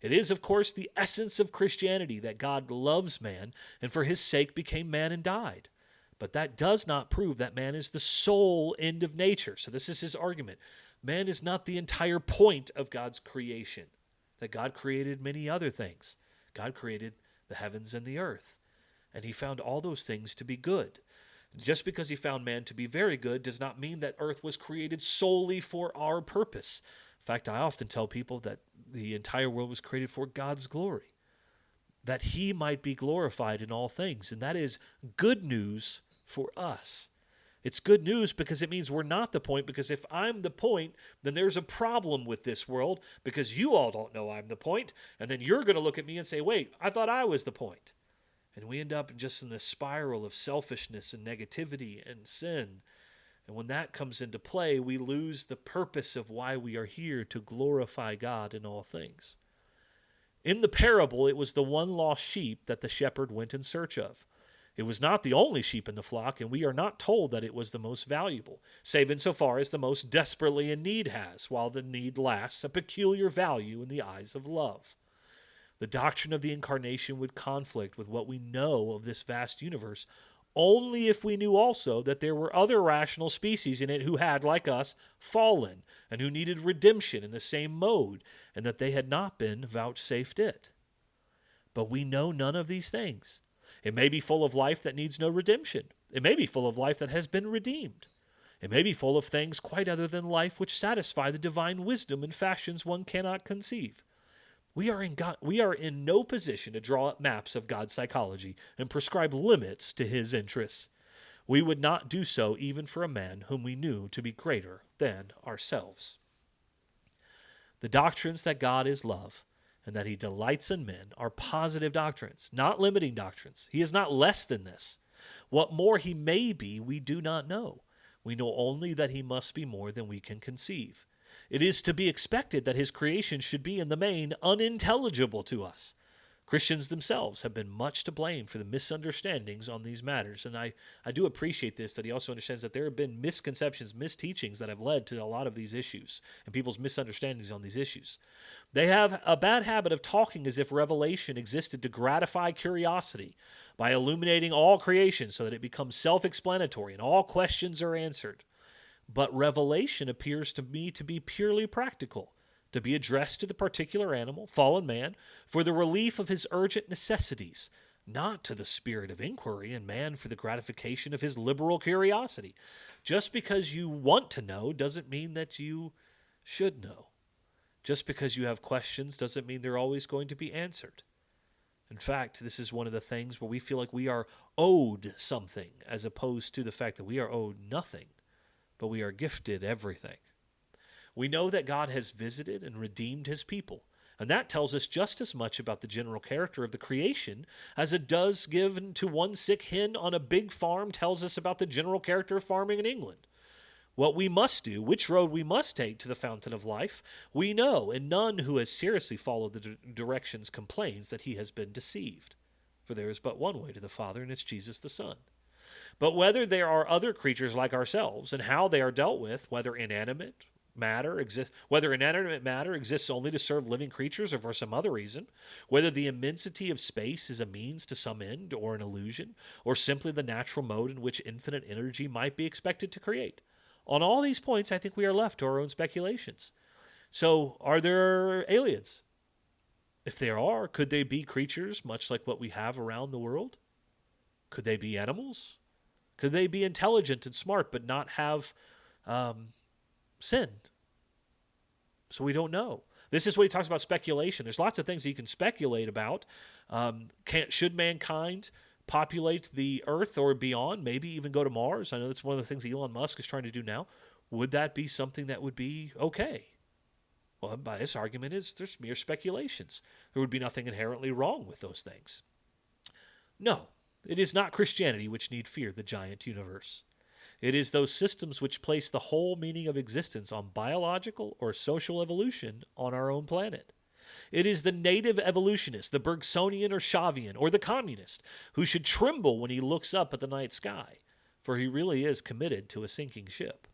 It is, of course, the essence of Christianity that God loves man and for his sake became man and died. But that does not prove that man is the sole end of nature. So this is his argument. Man is not the entire point of God's creation. That God created many other things. God created the heavens and the earth. And he found all those things to be good. Just because he found man to be very good does not mean that earth was created solely for our purpose. In fact, I often tell people that the entire world was created for God's glory, that he might be glorified in all things. And that is good news for us. It's good news because it means we're not the point, because if I'm the point, then there's a problem with this world because you all don't know I'm the point, and then you're going to look at me and say, wait, I thought I was the point. And we end up just in this spiral of selfishness and negativity and sin. And when that comes into play, we lose the purpose of why we are here, to glorify God in all things. In the parable, it was the one lost sheep that the shepherd went in search of. It was not the only sheep in the flock, and we are not told that it was the most valuable, save insofar as the most desperately in need has, while the need lasts, a peculiar value in the eyes of love. The doctrine of the incarnation would conflict with what we know of this vast universe only if we knew also that there were other rational species in it who had, like us, fallen, and who needed redemption in the same mode, and that they had not been vouchsafed it. But we know none of these things. It may be full of life that needs no redemption. It may be full of life that has been redeemed. It may be full of things quite other than life which satisfy the divine wisdom in fashions one cannot conceive. We are in no position to draw up maps of God's psychology and prescribe limits to his interests. We would not do so even for a man whom we knew to be greater than ourselves. The doctrines that God is love and that he delights in men are positive doctrines, not limiting doctrines. He is not less than this. What more he may be, we do not know. We know only that he must be more than we can conceive. It is to be expected that his creation should be in the main unintelligible to us. Christians themselves have been much to blame for the misunderstandings on these matters, and I do appreciate this, that he also understands that there have been misconceptions, misteachings that have led to a lot of these issues and people's misunderstandings on these issues. They have a bad habit of talking as if revelation existed to gratify curiosity by illuminating all creation so that it becomes self-explanatory and all questions are answered. But revelation appears to me to be purely practical, to be addressed to the particular animal, fallen man, for the relief of his urgent necessities, not to the spirit of inquiry in man for the gratification of his liberal curiosity. Just because you want to know doesn't mean that you should know. Just because you have questions doesn't mean they're always going to be answered. In fact, this is one of the things where we feel like we are owed something, as opposed to the fact that we are owed nothing, but we are gifted everything. We know that God has visited and redeemed his people, and that tells us just as much about the general character of the creation as it does given to one sick hen on a big farm tells us about the general character of farming in England. What we must do, which road we must take to the fountain of life, we know, and none who has seriously followed the directions complains that he has been deceived. For there is but one way to the Father, and it's Jesus the Son. But whether there are other creatures like ourselves and how they are dealt with, whether inanimate matter exists only to serve living creatures or for some other reason, whether the immensity of space is a means to some end or an illusion, or simply the natural mode in which infinite energy might be expected to create. On all these points, I think we are left to our own speculations. So, are there aliens? If there are, could they be creatures much like what we have around the world? Could they be animals? Could they be intelligent and smart but not have sinned? So we don't know. This is what he talks about speculation. There's lots of things that you can speculate about. Should mankind populate the earth or beyond, maybe even go to Mars? I know that's one of the things that Elon Musk is trying to do now. Would that be something that would be okay? Well, by this argument is there's mere speculations. There would be nothing inherently wrong with those things. No, it is not Christianity which need fear the giant universe. It is those systems which place the whole meaning of existence on biological or social evolution on our own planet. It is the native evolutionist, the Bergsonian or Shavian, or the communist, who should tremble when he looks up at the night sky, for he really is committed to a sinking ship.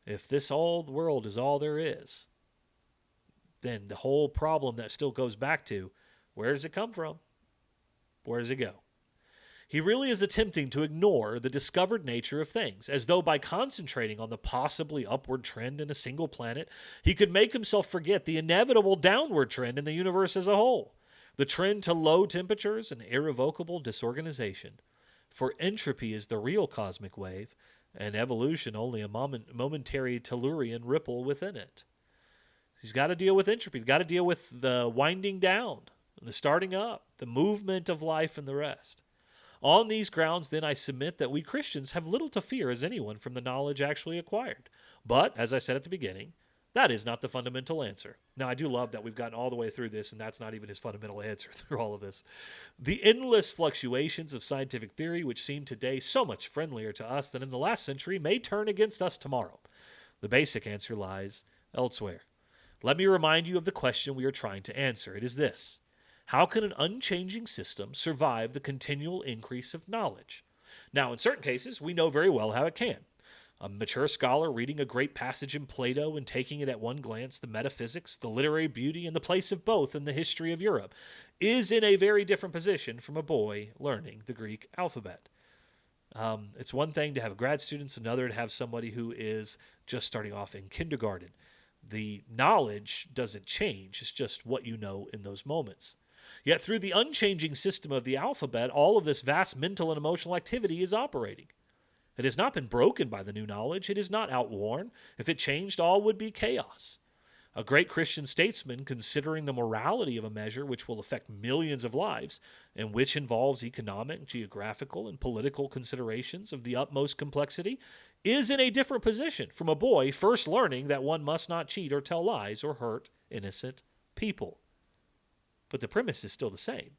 If this old world is all there is, then the whole problem that still goes back to, where does it come from? Where does it go? He really is attempting to ignore the discovered nature of things, as though by concentrating on the possibly upward trend in a single planet, he could make himself forget the inevitable downward trend in the universe as a whole, the trend to low temperatures and irrevocable disorganization. For entropy is the real cosmic wave, and evolution only a momentary tellurian ripple within it. He's got to deal with entropy. He's got to deal with the winding down, the starting up, the movement of life, and the rest. On these grounds, then, I submit that we Christians have little to fear as anyone from the knowledge actually acquired. But, as I said at the beginning, That is not the fundamental answer. Now, I do love that we've gotten all the way through this, and that's not even his fundamental answer through all of this. The endless fluctuations of scientific theory, which seem today so much friendlier to us than in the last century, may turn against us tomorrow. The basic answer lies elsewhere. Let me remind you of the question we are trying to answer. It is this: how can an unchanging system survive the continual increase of knowledge? Now, in certain cases, we know very well how it can. A mature scholar reading a great passage in Plato and taking it at one glance, the metaphysics, the literary beauty, and the place of both in the history of Europe, is in a very different position from a boy learning the Greek alphabet. It's one thing to have grad students, another to have somebody who is just starting off in kindergarten. The knowledge doesn't change, it's just what you know in those moments. Yet through the unchanging system of the alphabet, all of this vast mental and emotional activity is operating. It has not been broken by the new knowledge. It is not outworn. If it changed, all would be chaos. A great Christian statesman, considering the morality of a measure which will affect millions of lives, and which involves economic, geographical, and political considerations of the utmost complexity, is in a different position from a boy first learning that one must not cheat or tell lies or hurt innocent people. But the premise is still the same.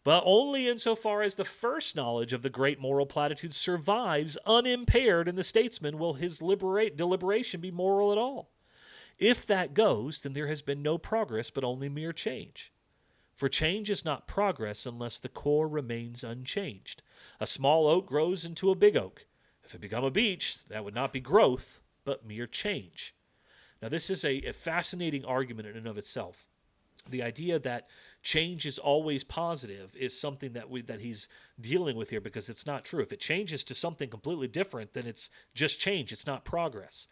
But only insofar as the first knowledge of the great moral platitude survives unimpaired in the statesman will his deliberation be moral at all. If that goes, then there has been no progress but only mere change. For change is not progress unless the core remains unchanged. A small oak grows into a big oak. If it become a beech, that would not be growth, but mere change. Now this is a fascinating argument in and of itself. The idea that change is always positive is something that he's dealing with here, because it's not true. If it changes to something completely different, then it's just change. It's not progress.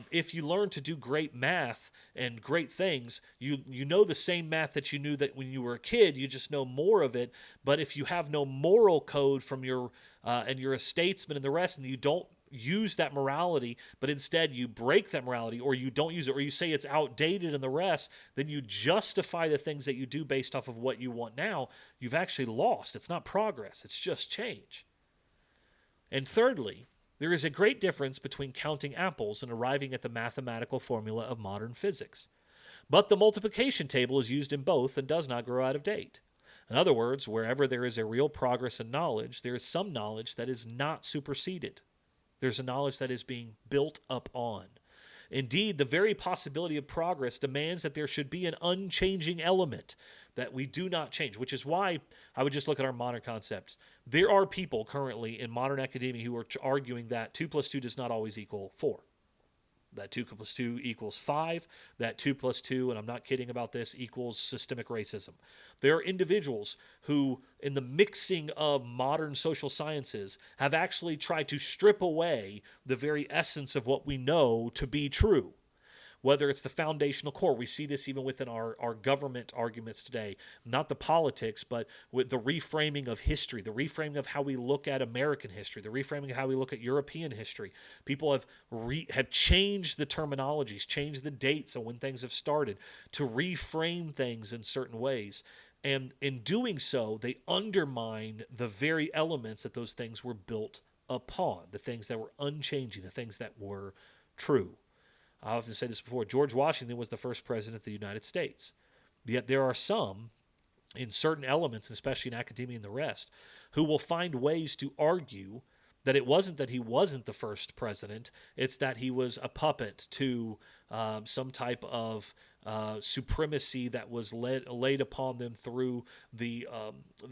If you learn to do great math and great things, you know the same math that you knew that when you were a kid, you just know more of it. But if you have no moral code from your and you're a statesman and the rest, and you don't use that morality, but instead you break that morality, or you don't use it, or you say it's outdated and the rest, then you justify the things that you do based off of what you want now, you've actually lost. It's not progress, it's just change. And thirdly, there is a great difference between counting apples and arriving at the mathematical formula of modern physics. But the multiplication table is used in both and does not grow out of date. In other words, wherever there is a real progress in knowledge, there is some knowledge that is not superseded. There's a knowledge that is being built up on. Indeed, the very possibility of progress demands that there should be an unchanging element, that we do not change, which is why I would just look at our modern concepts. There are people currently in modern academia who are arguing that 2 plus 2 does not always equal 4. That 2 plus 2 equals 5, that 2 plus 2, and I'm not kidding about this, equals systemic racism. There are individuals who, in the mixing of modern social sciences, have actually tried to strip away the very essence of what we know to be true. Whether it's the foundational core, we see this even within our government arguments today, not the politics, but with the reframing of history, the reframing of how we look at American history, the reframing of how we look at European history. People have changed the terminologies, changed the dates of when things have started to reframe things in certain ways. And in doing so, they undermine the very elements that those things were built upon, the things that were unchanging, the things that were true. I often say this before, George Washington was the first president of the United States. Yet there are some, in certain elements, especially in academia and the rest, who will find ways to argue that it wasn't that he wasn't the first president, it's that he was a puppet to some type of supremacy that was laid upon them through the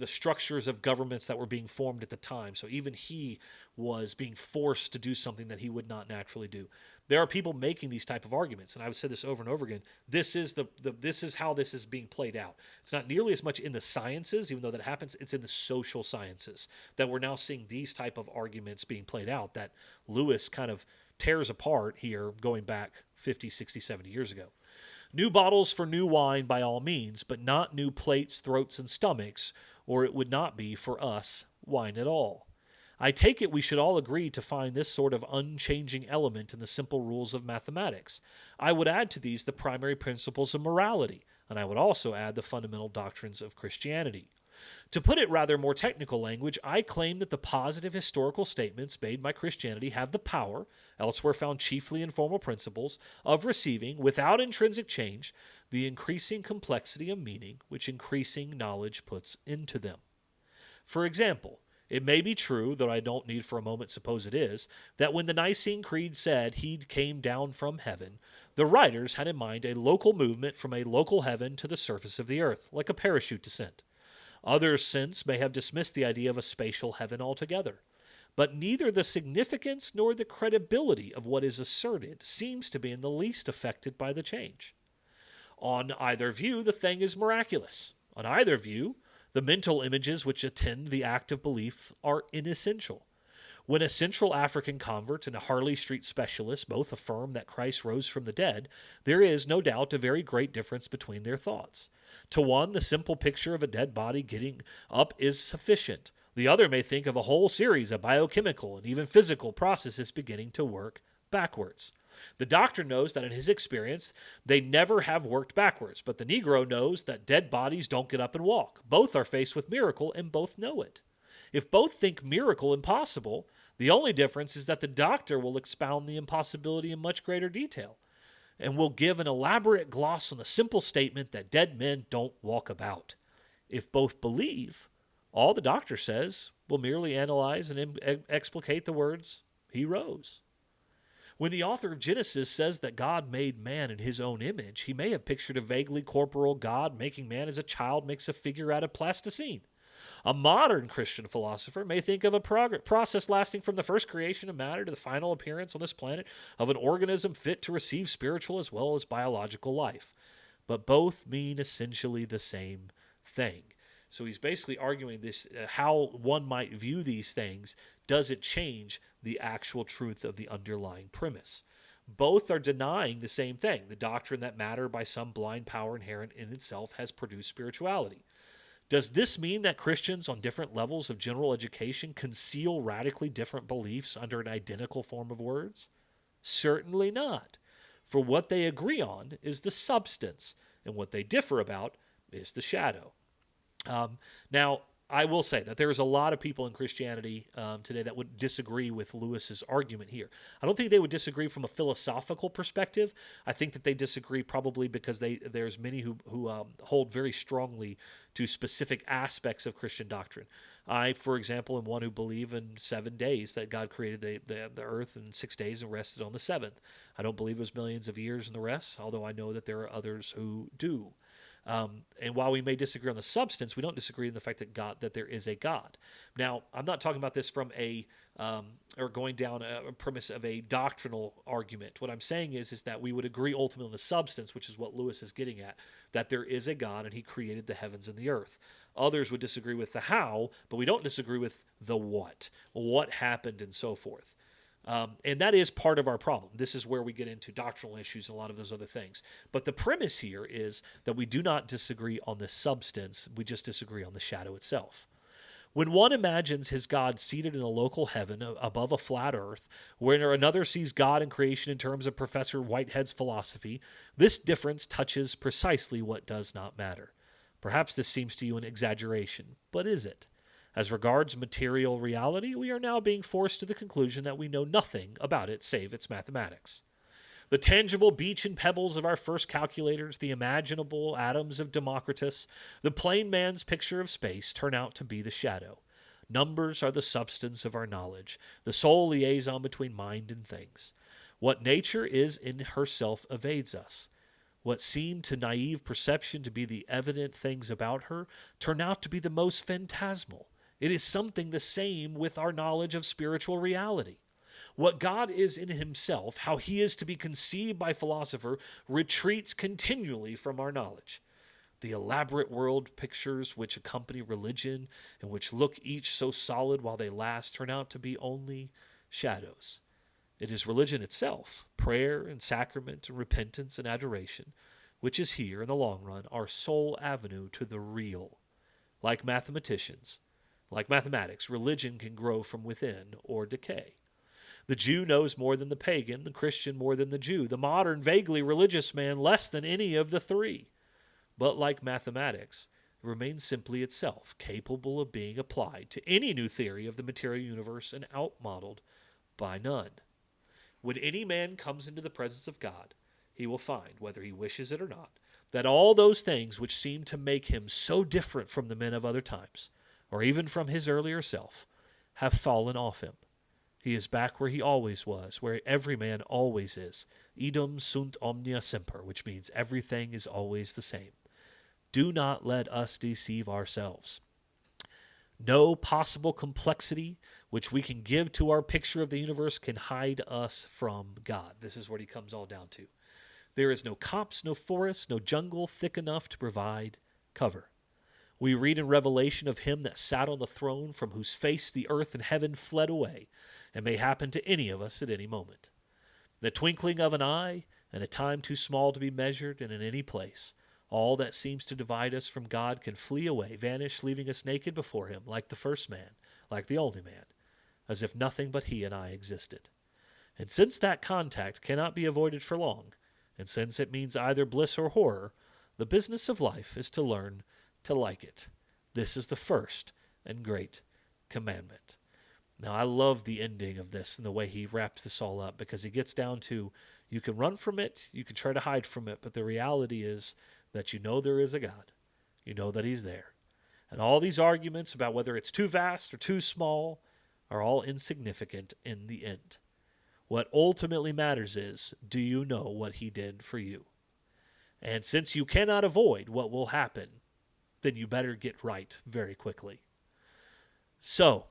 structures of governments that were being formed at the time. So even he was being forced to do something that he would not naturally do. There are people making these type of arguments, and I've said this over and over again. This is this is how this is being played out. It's not nearly as much in the sciences, even though that happens. It's in the social sciences that we're now seeing these type of arguments being played out that Lewis kind of tears apart here, going back 50, 60, 70 years ago. New bottles for new wine by all means, but not new plates, throats, and stomachs, or it would not be, for us, wine at all. I take it we should all agree to find this sort of unchanging element in the simple rules of mathematics. I would add to these the primary principles of morality, and I would also add the fundamental doctrines of Christianity. To put it rather more technical language, I claim that the positive historical statements made by Christianity have the power, elsewhere found chiefly in formal principles, of receiving, without intrinsic change, the increasing complexity of meaning which increasing knowledge puts into them. For example, it may be true, though I don't need for a moment suppose it is, that when the Nicene Creed said he came down from heaven, the writers had in mind a local movement from a local heaven to the surface of the earth, like a parachute descent. Others since may have dismissed the idea of a spatial heaven altogether. But neither the significance nor the credibility of what is asserted seems to be in the least affected by the change. On either view, the thing is miraculous. On either view, the mental images which attend the act of belief are inessential. When a Central African convert and a Harley Street specialist both affirm that Christ rose from the dead, there is, no doubt, a very great difference between their thoughts. To one, the simple picture of a dead body getting up is sufficient. The other may think of a whole series of biochemical and even physical processes beginning to work backwards. The doctor knows that in his experience, they never have worked backwards, but the Negro knows that dead bodies don't get up and walk. Both are faced with miracle, and both know it. If both think miracle impossible, the only difference is that the doctor will expound the impossibility in much greater detail and will give an elaborate gloss on the simple statement that dead men don't walk about. If both believe, all the doctor says will merely analyze and explicate the words, "He rose." When the author of Genesis says that God made man in his own image, he may have pictured a vaguely corporal God making man as a child makes a figure out of plasticine. A modern Christian philosopher may think of a process lasting from the first creation of matter to the final appearance on this planet of an organism fit to receive spiritual as well as biological life. But both mean essentially the same thing. So he's basically arguing this, how one might view these things, does it change the actual truth of the underlying premise? Both are denying the same thing, the doctrine that matter by some blind power inherent in itself has produced spirituality. Does this mean that Christians on different levels of general education conceal radically different beliefs under an identical form of words? Certainly not. For what they agree on is the substance, and what they differ about is the shadow. Now, I will say that there's a lot of people in Christianity today that would disagree with Lewis's argument here. I don't think they would disagree from a philosophical perspective. I think that they disagree probably because there's many who hold very strongly to specific aspects of Christian doctrine. I, for example, am one who believe in 7 days, that God created the earth in 6 days and rested on the seventh. I don't believe it was millions of years in the rest, although I know that there are others who do. And while we may disagree on the substance, we don't disagree in the fact that there is a God. Now, I'm not talking about this from or going down a premise of a doctrinal argument. What I'm saying is that we would agree ultimately on the substance, which is what Lewis is getting at, that there is a God and he created the heavens and the earth. Others would disagree with the how, but we don't disagree with the what happened and so forth. And that is part of our problem. This is where we get into doctrinal issues and a lot of those other things. But the premise here is that we do not disagree on the substance. We just disagree on the shadow itself. When one imagines his God seated in a local heaven above a flat earth, where another sees God and creation in terms of Professor Whitehead's philosophy, this difference touches precisely what does not matter. Perhaps this seems to you an exaggeration, but is it? As regards material reality, we are now being forced to the conclusion that we know nothing about it save its mathematics. The tangible beach and pebbles of our first calculators, the imaginable atoms of Democritus, the plain man's picture of space turn out to be the shadow. Numbers are the substance of our knowledge, the sole liaison between mind and things. What nature is in herself evades us. What seemed to naive perception to be the evident things about her turn out to be the most phantasmal. It is something the same with our knowledge of spiritual reality. What God is in himself, how he is to be conceived by philosopher, retreats continually from our knowledge. The elaborate world pictures which accompany religion and which look each so solid while they last turn out to be only shadows. It is religion itself, prayer and sacrament and repentance and adoration, which is here in the long run our sole avenue to the real. Like mathematics, religion can grow from within or decay. The Jew knows more than the pagan, the Christian more than the Jew, the modern, vaguely religious man less than any of the three. But like mathematics, It remains simply itself, capable of being applied to any new theory of the material universe and outmodeled by none. When any man comes into the presence of God, he will find, whether he wishes it or not, that all those things which seem to make him so different from the men of other times, or even from his earlier self, have fallen off him. He is back where he always was, where every man always is. Idem sunt omnia semper, which means everything is always the same. Do not let us deceive ourselves. No possible complexity which we can give to our picture of the universe can hide us from God. This is what he comes all down to. There is no copse, no forest, no jungle thick enough to provide cover. We read in Revelation of him that sat on the throne, from whose face the earth and heaven fled away, and may happen to any of us at any moment. In the twinkling of an eye, and a time too small to be measured, and in any place, all that seems to divide us from God can flee away, vanish, leaving us naked before him, like the first man, like the only man, as if nothing but he and I existed. And since that contact cannot be avoided for long, and since it means either bliss or horror, the business of life is to learn to like it. This is the first and great commandment. Now, I love the ending of this and the way he wraps this all up, because he gets down to, you can run from it, you can try to hide from it, but the reality is that you know there is a God. You know that he's there. And all these arguments about whether it's too vast or too small are all insignificant in the end. What ultimately matters is, do you know what he did for you? And since you cannot avoid what will happen, then you better get right very quickly. So,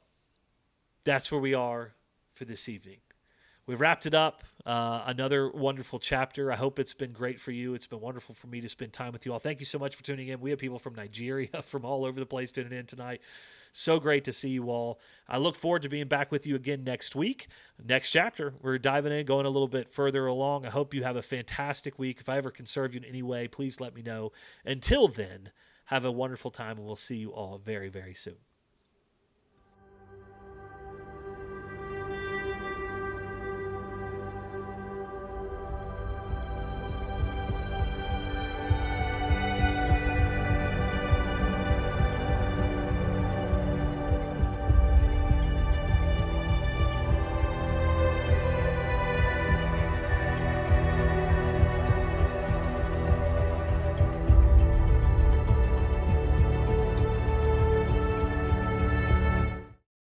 that's where we are for this evening. We wrapped it up. Another wonderful chapter. I hope it's been great for you. It's been wonderful for me to spend time with you all. Thank you so much for tuning in. We have people from Nigeria, from all over the place tuning in tonight. So great to see you all. I look forward to being back with you again next week. Next chapter, we're diving in, going a little bit further along. I hope you have a fantastic week. If I ever can serve you in any way, please let me know. Until then, have a wonderful time, and we'll see you all very, very soon.